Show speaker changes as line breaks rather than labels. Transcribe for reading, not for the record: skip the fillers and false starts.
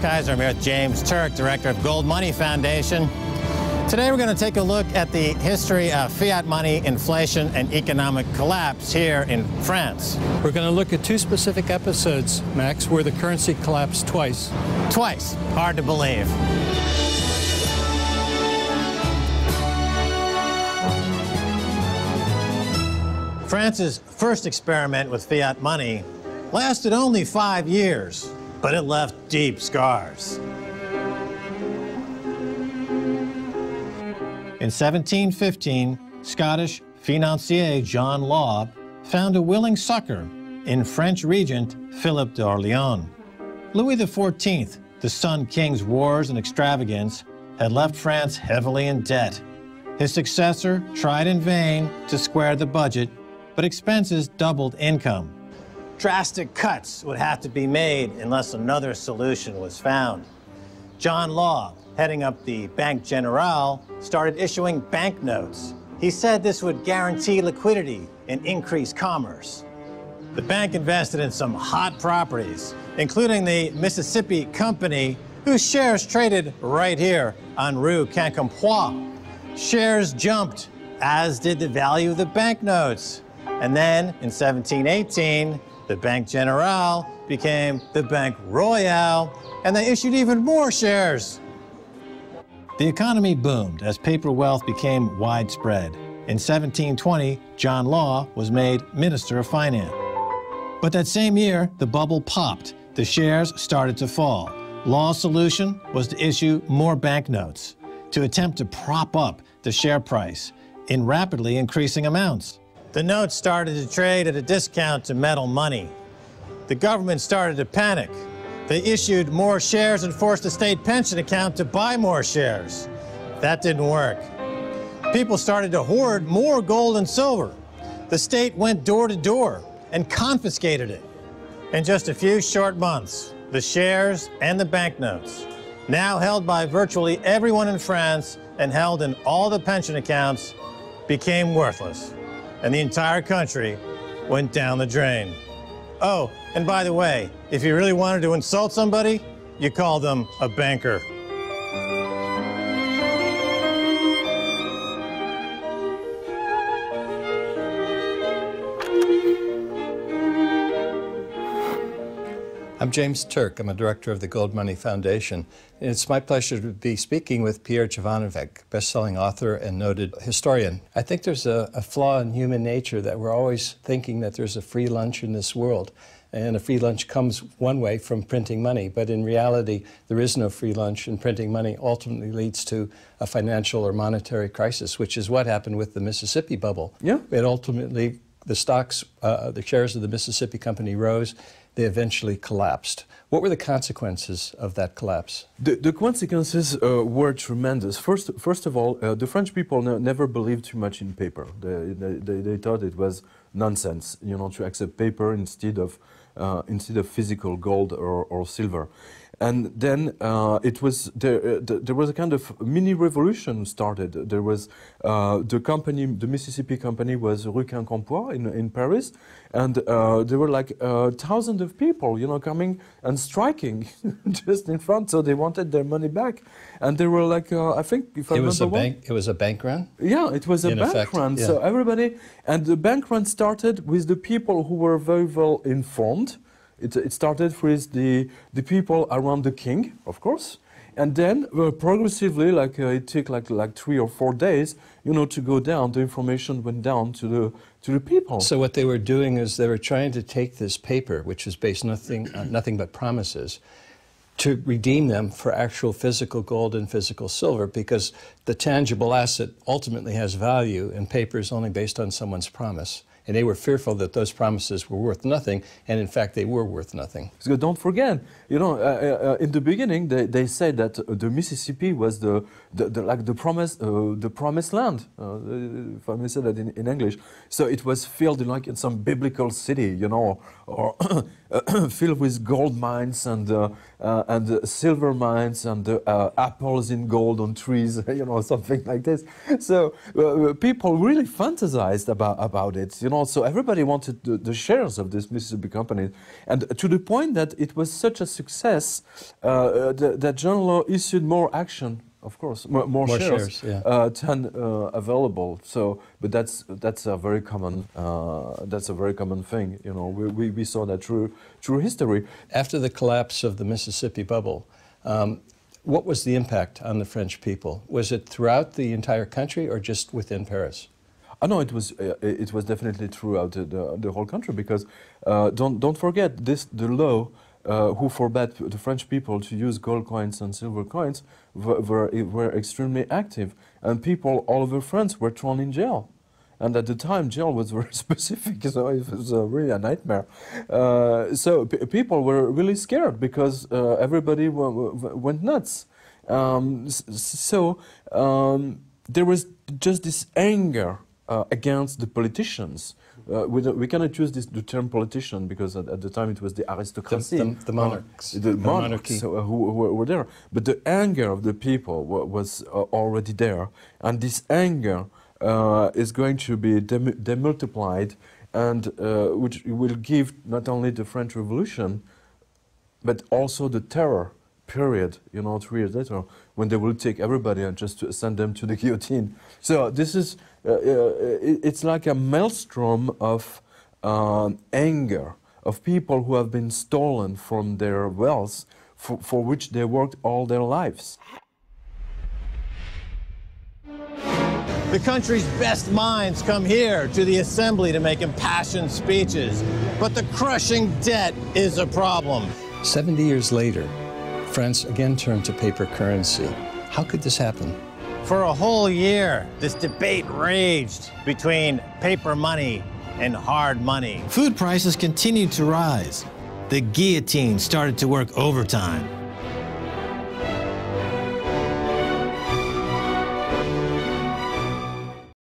Keiser. I'm here with James Turk, Director of Gold Money Foundation. Today we're going to take a look at the history of fiat money, inflation, and economic collapse here in France.
We're going to look at two specific episodes, Max, where the currency collapsed twice.
Twice. Hard to believe. France's first experiment with fiat money lasted only 5 years, but it left deep scars. In 1715, Scottish financier John Law found a willing succor in French regent Philip d'Orléans. Louis XIV, the Sun King's wars and extravagance had left France heavily in debt. His successor tried in vain to square the budget, but expenses doubled income. Drastic cuts would have to be made unless another solution was found. John Law, heading up the Bank Generale, started issuing banknotes. He said this would guarantee liquidity and increase commerce. The bank invested in some hot properties, including the Mississippi Company, whose shares traded right here on Rue Quincampoix. Shares jumped, as did the value of the banknotes. And then, in 1718, the Bank Generale became the Bank Royale, and they issued even more shares. The economy boomed as paper wealth became widespread. In 1720, John Law was made Minister of Finance. But that same year, the bubble popped. The shares started to fall. Law's solution was to issue more banknotes to attempt to prop up the share price in rapidly increasing amounts. The notes started to trade at a discount to metal money. The government started to panic. They issued more shares and forced the state pension account to buy more shares. That didn't work. People started to hoard more gold and silver. The state went door to door and confiscated it. In just a few short months, the shares and the banknotes, now held by virtually everyone in France and held in all the pension accounts, became worthless. And the entire country went down the drain. Oh, and by the way, if you really wanted to insult somebody, you call them a banker.
I'm James Turk. I'm a director of the Gold Money Foundation. And it's my pleasure to be speaking with Pierre Jovanovic, best-selling author and noted historian. I think there's a flaw in human nature that we're always thinking that there's a free lunch in this world. And a free lunch comes one way from printing money, but in reality, there is no free lunch, and printing money ultimately leads to a financial or monetary crisis, which is what happened with the Mississippi bubble. Yeah. It ultimately, the stocks, the shares of the Mississippi Company rose. They eventually collapsed. What were the consequences of that collapse?
The consequences were tremendous. First of all, the French people never believed too much in paper. They thought it was nonsense, you know, to accept paper instead of physical gold or silver. And then there was a kind of mini revolution started. There was the Mississippi Company was Rue Quincampoix in Paris, and there were like thousands of people, you know, coming and striking just in front. So they wanted their money back, and they were like, I think, if I remember
it was a bank run.
Yeah, it was a bank run. Yeah. So everybody, and the bank run started with the people who were very well informed. It started with the people around the king, of course, and then progressively, like it took like 3 or 4 days, you know, to go down. The information went down to the people.
So what they were doing is they were trying to take this paper, which is based on nothing but promises, to redeem them for actual physical gold and physical silver, because the tangible asset ultimately has value, and paper is only based on someone's promise. And they were fearful that those promises were worth nothing, and in fact they were worth nothing.
So don't forget, you know, in the beginning they said that the Mississippi was the promised land, if I may say that in English. So it was filled in some biblical city, you know, or filled with gold mines and and the silver mines and the apples in gold on trees, you know, something like this. So people really fantasized about it, you know. So everybody wanted the shares of this Mississippi company, and to the point that it was such a success that John Law issued more action. Of course, more shares yeah. Than available. So, but that's a very common thing. You know, we saw that through history.
After the collapse of the Mississippi bubble, what was the impact on the French people? Was it throughout the entire country or just within Paris?
No, it was definitely throughout the whole country, because don't forget the law. Who forbade the French people to use gold coins and silver coins were extremely active, and people all over France were thrown in jail. And at the time, jail was very specific, so it was really a nightmare. So people were really scared because everybody went nuts. There was just this anger against the politicians. We cannot use the term politician because at the time it was the aristocracy.
The monarchs.
The monarchy who were there. But the anger of the people was already there. And this anger is going to be demultiplied, and which will give not only the French Revolution, but also the terror period, you know, 3 years later, when they will take everybody and just send them to the guillotine. So this is, it's like a maelstrom of anger, of people who have been stolen from their wealth, for which they worked all their lives.
The country's best minds come here to the assembly to make impassioned speeches, but the crushing debt is a problem.
70 years later, France again turned to paper currency. How could this happen?
For a whole year, this debate raged between paper money and hard money. Food prices continued to rise. The guillotine started to work overtime.